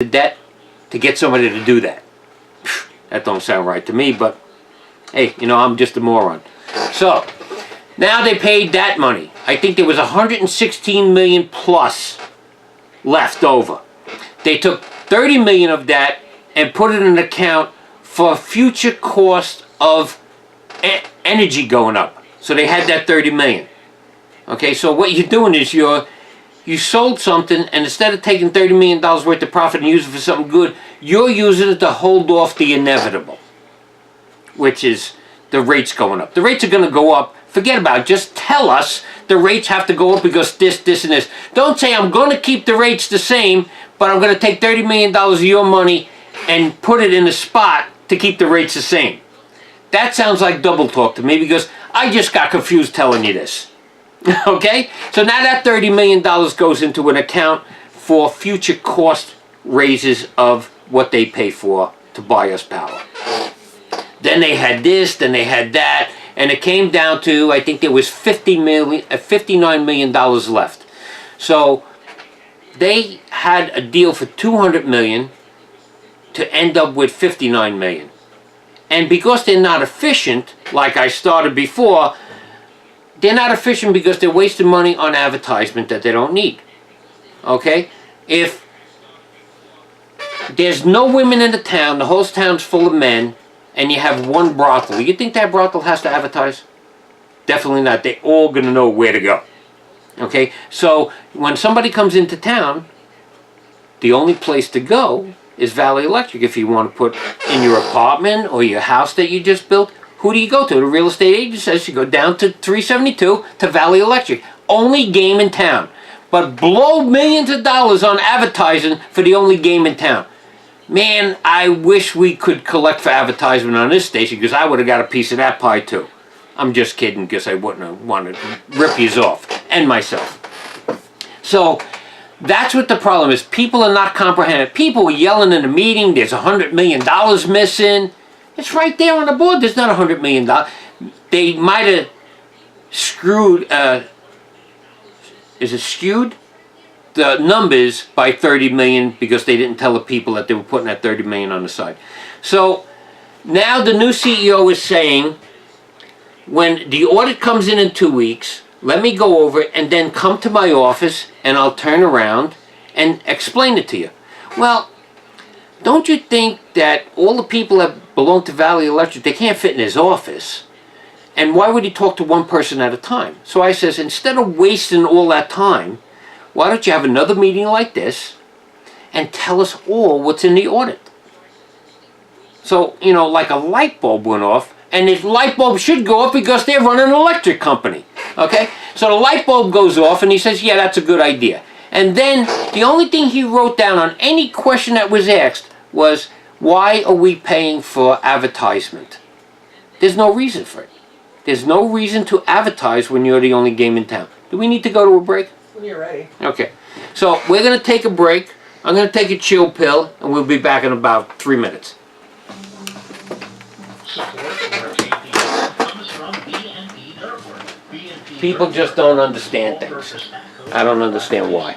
the debt to get somebody to do that. That don't sound right to me, but hey, you know, I'm just a moron. So now they paid that money. I think there was 116 million plus left over. They took 30 million of that and put it in an account for future cost of energy going up. So they had that 30 million. Okay, so what you're doing is you sold something, and instead of taking $30 million worth of profit and using it for something good, you're using it to hold off the inevitable, which is the rates going up. The rates are going to go up. Forget about it. Just tell us the rates have to go up because this, and this. Don't say I'm going to keep the rates the same, but I'm going to take $30 million of your money and put it in a spot to keep the rates the same. That sounds like double talk to me, because I just got confused telling you this. Okay? So now that $30 million goes into an account for future cost raises of what they pay for to buy us power. Then they had this, then they had that, and it came down to, I think there was $59 million left. So they had a deal for $200 million to end up with $59 million. And because they're not efficient, like I started before, they're not efficient because they're wasting money on advertisement that they don't need. Okay? If there's no women in the town, the whole town's full of men, and you have one brothel, you think that brothel has to advertise? Definitely not. They're all going to know where to go. Okay? So when somebody comes into town, the only place to go is Valley Electric. If you want to put in your apartment or your house that you just built, who do you go to? The real estate agent says you go down to 372 to Valley Electric. Only game in town. But blow millions of dollars on advertising for the only game in town. Man, I wish we could collect for advertisement on this station, because I would have got a piece of that pie too. I'm just kidding, because I wouldn't have wanted to rip yous off. And myself. So that's what the problem is. People are not comprehending. People were yelling in the meeting, there's $100 million missing. It's right there on the board. There's not $100 million. They might have screwed, skewed the numbers by 30 million because they didn't tell the people that they were putting that 30 million on the side. So now the new CEO is saying, when the audit comes in 2 weeks, let me go over it and then come to my office and I'll turn around and explain it to you. Well, don't you think that all the people that belong to Valley Electric, they can't fit in his office? And why would he talk to one person at a time? So I says, instead of wasting all that time, why don't you have another meeting like this and tell us all what's in the audit? So, you know, like a light bulb went off, and this light bulb should go off because they're running an electric company. Okay? So the light bulb goes off and he says, yeah, that's a good idea. And then the only thing he wrote down on any question that was asked was, why are we paying for advertisement? There's no reason for it. There's no reason to advertise when you're the only game in town. Do we need to go to a break? When you're ready. Okay. So we're going to take a break. I'm going to take a chill pill, and we'll be back in about 3 minutes. People just don't understand things. I don't understand why.